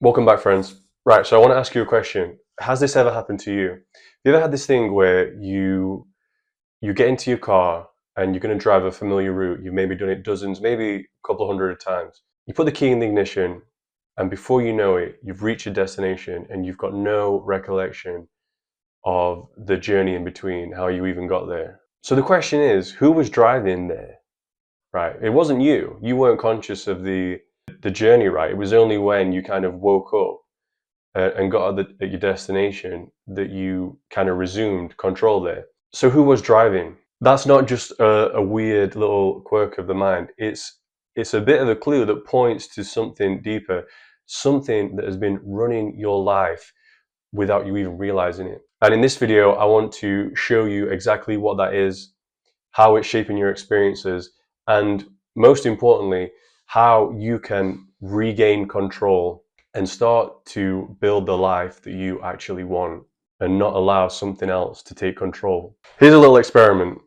Welcome back, friends. Right, so I want to ask you a question. Has this ever happened to you? Have you ever had this thing where you get into your car and you're going to drive a familiar route? You've maybe done it dozens, maybe a couple of hundred times. You put the key in the ignition, and before you know it, you've reached your destination and you've got no recollection of the journey in between, how you even got there. So the question is, who was driving there? Right? It wasn't you. You weren't conscious of the journey, right? It was only when you kind of woke up and got at your destination that you kind of resumed control there. So who was driving? That's not just a weird little quirk of the mind. It's a bit of a clue that points to something deeper, something that has been running your life without you even realizing it. And in this video, I want to show you exactly what that is, how it's shaping your experiences, and most importantly, how you can regain control and start to build the life that you actually want and not allow something else to take control. Here's a little experiment,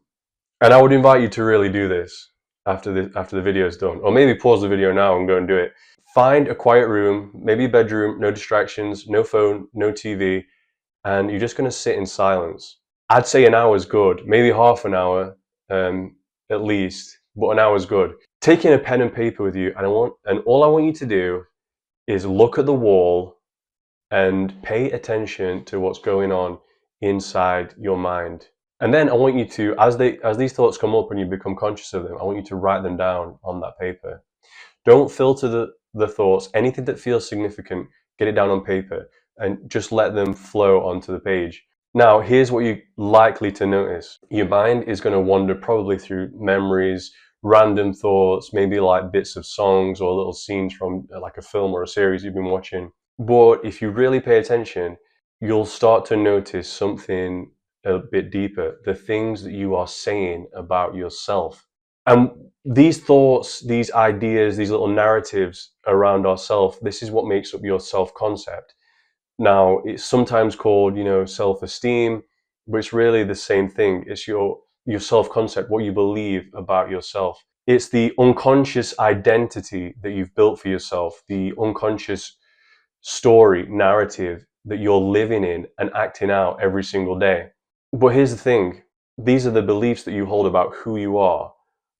and I would invite you to really do this after the video is done, or maybe pause the video now and go and do it. Find a quiet room, maybe a bedroom, no distractions, no phone, no TV, and you're just going to sit in silence. I'd say an hour is good, maybe half an hour at least, but an hour is good. Taking a pen and paper with you, and all I want you to do is look at the wall and pay attention to what's going on inside your mind. And then I want you to, as these thoughts come up and you become conscious of them, I want you to write them down on that paper. Don't filter the thoughts. Anything that feels significant, get it down on paper and just let them flow onto the page. Now, here's what you're likely to notice. Your mind is going to wander probably through memories, random thoughts, maybe like bits of songs or little scenes from like a film or a series you've been watching. But if you really pay attention, you'll start to notice something a bit deeper, the things that you are saying about yourself. And these thoughts, these ideas, these little narratives around ourselves, this is what makes up your self-concept. Now, it's sometimes called, self-esteem, but it's really the same thing. It's your self-concept, what you believe about yourself. It's the unconscious identity that you've built for yourself, the unconscious story, narrative that you're living in and acting out every single day. But here's the thing. These are the beliefs that you hold about who you are,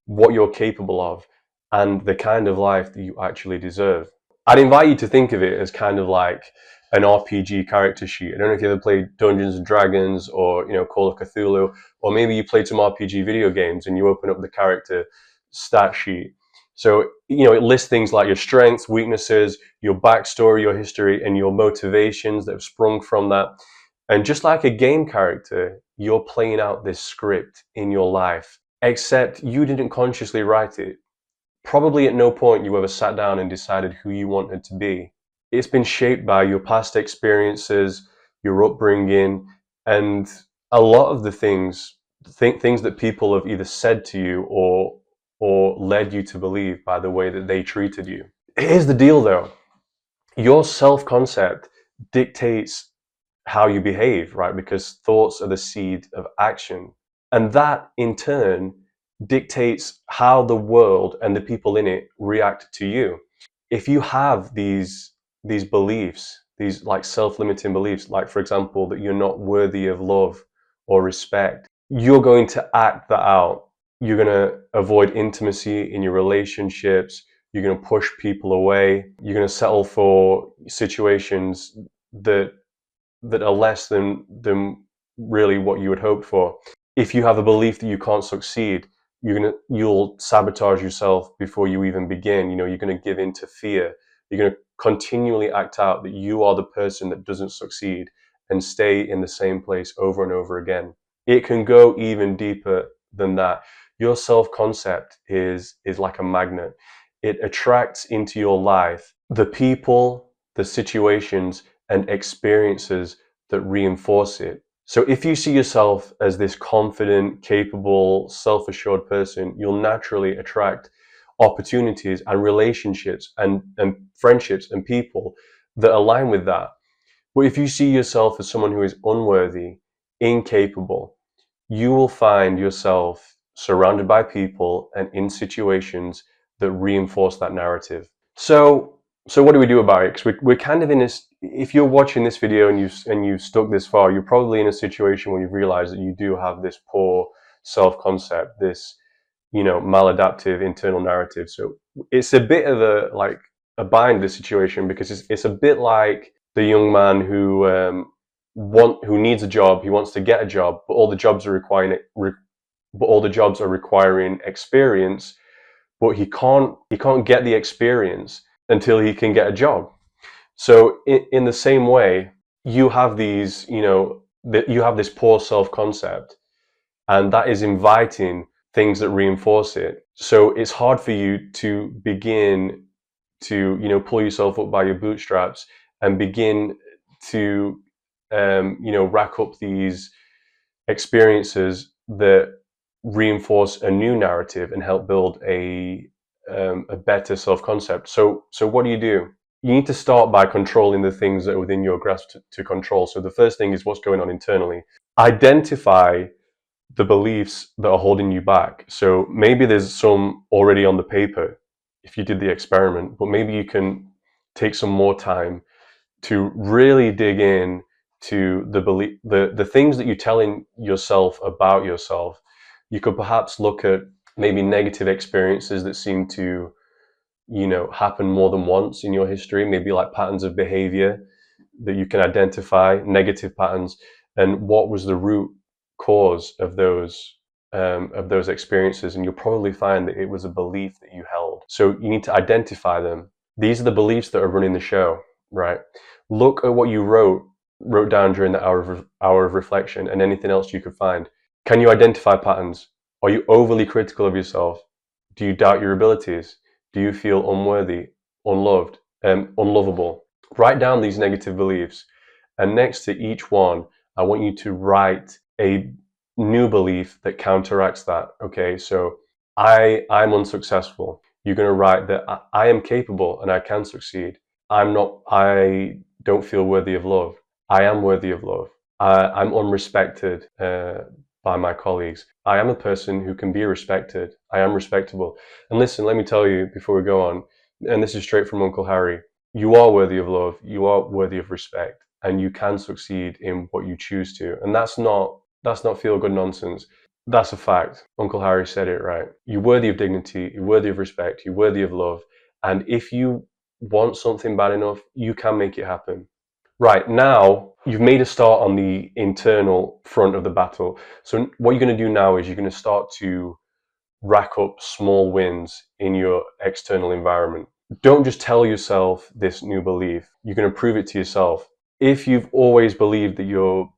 what you're capable of, and the kind of life that you actually deserve. I'd invite you to think of it as kind of like an RPG character sheet. I don't know if you ever played Dungeons and Dragons or Call of Cthulhu, or maybe you played some RPG video games and you open up the character stat sheet. So it lists things like your strengths, weaknesses, your backstory, your history, and your motivations that have sprung from that. And just like a game character, you're playing out this script in your life, except you didn't consciously write it. Probably at no point you ever sat down and decided who you wanted to be. It's been shaped by your past experiences, your upbringing, and a lot of the things that people have either said to you or led you to believe by the way that they treated you. Here's the deal though. Your self-concept dictates how you behave, right? Because thoughts are the seed of action. And that in turn dictates how the world and the people in it react to you. If you have these beliefs, these like self-limiting beliefs, like for example, that you're not worthy of love or respect, you're going to act that out. You're going to avoid intimacy in your relationships. You're going to push people away. You're going to settle for situations that are less than really what you would hope for. If you have a belief that you can't succeed, you'll sabotage yourself before you even begin. You're going to give in to fear. You're going to continually act out that you are the person that doesn't succeed and stay in the same place over and over again. It can go even deeper than that. Your self-concept is like a magnet. It attracts into your life the people, the situations, and experiences that reinforce it. So if you see yourself as this confident, capable, self-assured person, you'll naturally attract opportunities and relationships and friendships and people that align with that. But if you see yourself as someone who is unworthy, incapable, you will find yourself surrounded by people and in situations that reinforce that narrative. So So what do we do about it? Because we're kind of in this. If you're watching this video and you've stuck this far, you're probably in a situation where you've realized that you do have this poor self-concept, this maladaptive internal narrative. So it's a bit of a bind this situation, because it's a bit like the young man who needs a job. He wants to get a job, but all the jobs are requiring experience, but he can't get the experience until he can get a job. So in the same way, you have you have this poor self-concept, and that is inviting things that reinforce it. So it's hard for you to begin to pull yourself up by your bootstraps and begin to rack up these experiences that reinforce a new narrative and help build a better self-concept. So what do? You need to start by controlling the things that are within your grasp to control. So the first thing is what's going on internally. Identify the beliefs that are holding you back. So maybe there's some already on the paper if you did the experiment, but maybe you can take some more time to really dig in to the things that you're telling yourself about yourself. You could perhaps look at maybe negative experiences that seem to happen more than once in your history, maybe like patterns of behavior that you can identify, negative patterns, and what was the root cause of those experiences. And you'll probably find that it was a belief that you held. So you need to identify them. These are the beliefs that are running the show, right? Look at what you wrote down during the hour of reflection, and anything else you could find. Can you identify patterns? Are you overly critical of yourself? Do you doubt your abilities? Do you feel unworthy, unloved, unlovable? Write down these negative beliefs, and next to each one, I want you to write a new belief that counteracts that. Okay, so I'm unsuccessful. You're going to write that I am capable and I can succeed. I don't feel worthy of love. I am worthy of love. I'm unrespected by my colleagues. I am a person who can be respected. I am respectable. And listen, let me tell you before we go on, and this is straight from Uncle Harry, you are worthy of love. You are worthy of respect, and you can succeed in what you choose to. And that's not feel good nonsense. That's a fact. Uncle Harry said it right. You're worthy of dignity. You're worthy of respect. You're worthy of love. And if you want something bad enough, you can make it happen. Right, now you've made a start on the internal front of the battle. So what you're going to do now is you're going to start to rack up small wins in your external environment. Don't just tell yourself this new belief. You're going to prove it to yourself. If you've always believed that you're,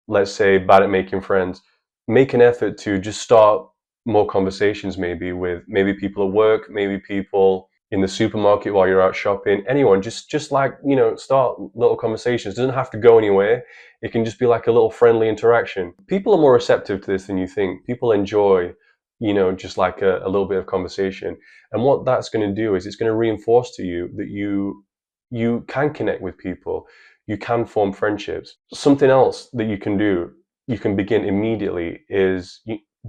let's say, bad at making friends, make an effort to just start more conversations, maybe with people at work, maybe people in the supermarket while you're out shopping. Anyone, just like, start little conversations. It doesn't have to go anywhere. It can just be like a little friendly interaction. People are more receptive to this than you think. People enjoy, just like a little bit of conversation. And what that's going to do is it's going to reinforce to you that you can connect with people. You can form friendships. Something else that you can do, you can begin immediately, is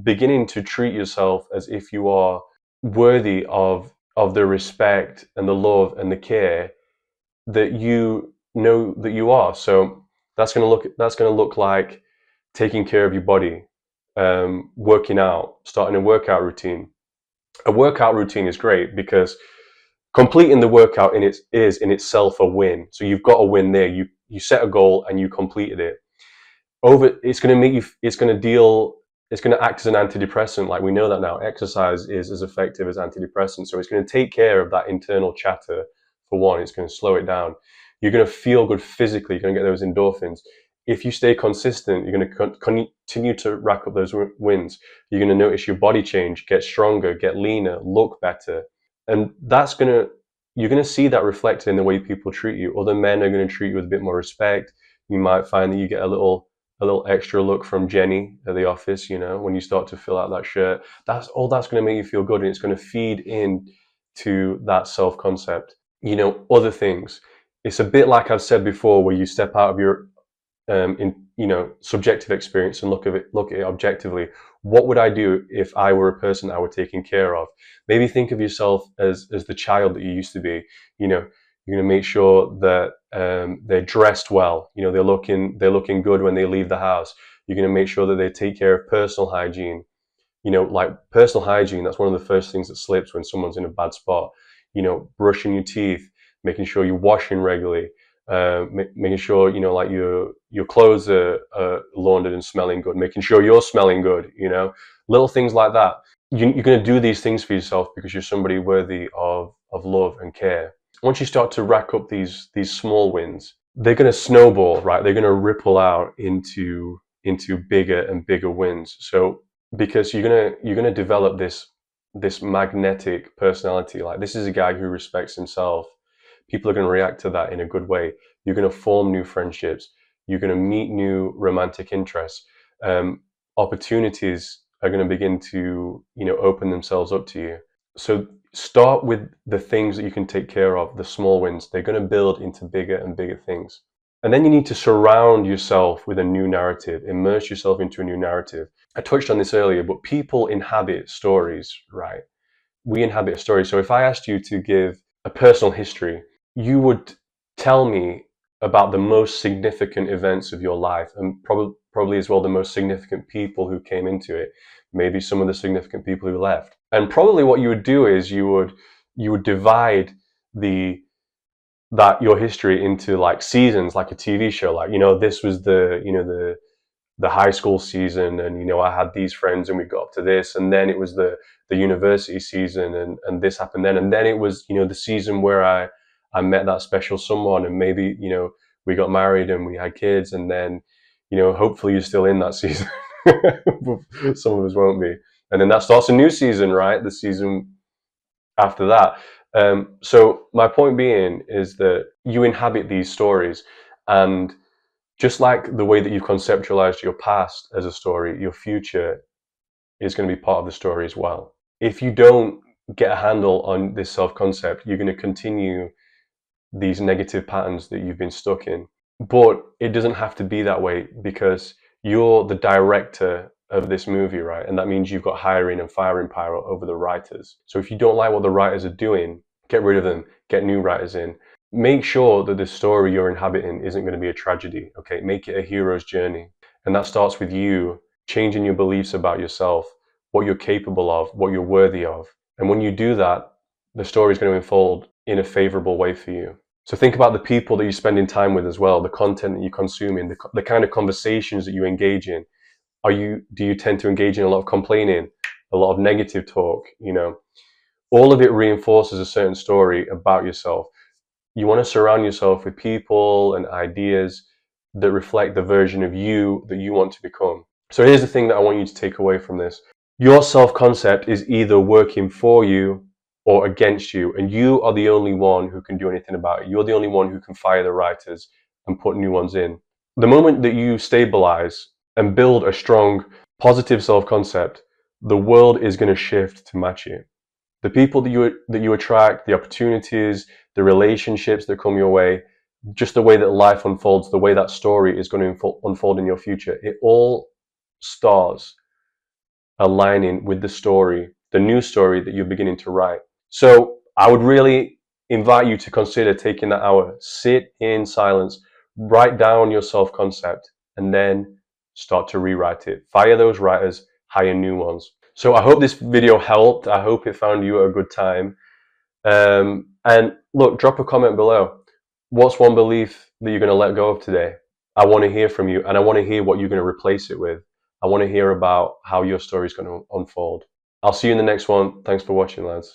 beginning to treat yourself as if you are worthy of the respect and the love and the care that you know that you are. So that's going to look like taking care of your body, working out, starting a workout routine. A workout routine is great because completing the workout is in itself a win. So you've got a win there. You set a goal and you completed it. It's going to act as an antidepressant. Like, we know that now. Exercise is as effective as antidepressants. So it's going to take care of that internal chatter. For one, it's going to slow it down. You're going to feel good physically. You're going to get those endorphins. If you stay consistent, you're going to continue to rack up those wins. You're going to notice your body change, get stronger, get leaner, look better. And you're going to see that reflected in the way people treat you. Other men are going to treat you with a bit more respect. You might find that you get a little extra look from Jenny at the office, when you start to fill out that shirt. That's going to make you feel good, and it's going to feed in to that self-concept. Other things. It's a bit like I've said before, where you step out of your subjective experience and look at it objectively. What would I do if I were a person I were taking care of? Maybe think of yourself as the child that you used to be. You're going to make sure that they're dressed well. You know, they're looking good when they leave the house. You're going to make sure that they take care of personal hygiene. You know, like personal hygiene, that's one of the first things that slips when someone's in a bad spot. You know, brushing your teeth, making sure you're washing regularly, making sure, you know, like your clothes are laundered and smelling good, making sure you're smelling good, you know, little things like that. You're going to do these things for yourself because you're somebody worthy of love and care. Once you start to rack up these small wins, they're going to snowball, right? They're going to ripple out into bigger and bigger wins. So because you're gonna develop this magnetic personality. Like, this is a guy who respects himself. People are going to react to that in a good way. You're going to form new friendships. You're going to meet new romantic interests. Opportunities are going to begin to, you know, open themselves up to you. So start with the things that you can take care of, the small wins. They're going to build into bigger and bigger things. And then you need to surround yourself with a new narrative, immerse yourself into a new narrative. I touched on this earlier, but people inhabit stories, right? We inhabit a story. So if I asked you to give a personal history, you would tell me about the most significant events of your life, and probably as well the most significant people who came into it, maybe some of the significant people who left. And probably what you would do is you would divide your history into like seasons, like a TV show. Like, you know, this was the high school season, and, you know, I had these friends and we got up to this, and then it was the university season, and this happened then, and then it was, you know, the season where I met that special someone, and maybe, you know, we got married and we had kids, and then, you know, hopefully you're still in that season. Some of us won't be, and then that starts a new season, right? The season after that. So my point being is that you inhabit these stories, and just like the way that you've conceptualized your past as a story, your future is going to be part of the story as well. If you don't get a handle on this self-concept, you're going to continue these negative patterns that you've been stuck in. But it doesn't have to be that way, because you're the director of this movie, right? And that means you've got hiring and firing power over the writers. So if you don't like what the writers are doing, get rid of them, get new writers in. Make sure that the story you're inhabiting isn't going to be a tragedy, okay? Make it a hero's journey. And that starts with you changing your beliefs about yourself, what you're capable of, what you're worthy of. And when you do that, the story is going to unfold in a favorable way for you. So think about the people that you're spending time with as well, the content that you're consuming, the kind of conversations that you engage in. Do you tend to engage in a lot of complaining, a lot of negative talk? You know, all of it reinforces a certain story about yourself. You want to surround yourself with people and ideas that reflect the version of you that you want to become. So here's the thing that I want you to take away from this. Your self-concept is either working for you or against you, and you are the only one who can do anything about it. You're the only one who can fire the writers and put new ones in. The moment that you stabilize and build a strong, positive self-concept, the world is going to shift to match it. The people that you attract, the opportunities, the relationships that come your way, just the way that life unfolds, the way that story is going to unfold in your future, it all starts aligning with the story, the new story that you're beginning to write. So I would really invite you to consider taking that hour, sit in silence, write down your self-concept, and then start to rewrite it. Fire those writers, hire new ones. So I hope this video helped. I hope it found you a good time. And look, drop a comment below. What's one belief that you're going to let go of today? I want to hear from you, and I want to hear what you're going to replace it with. I want to hear about how your story is going to unfold. I'll see you in the next one. Thanks for watching, lads.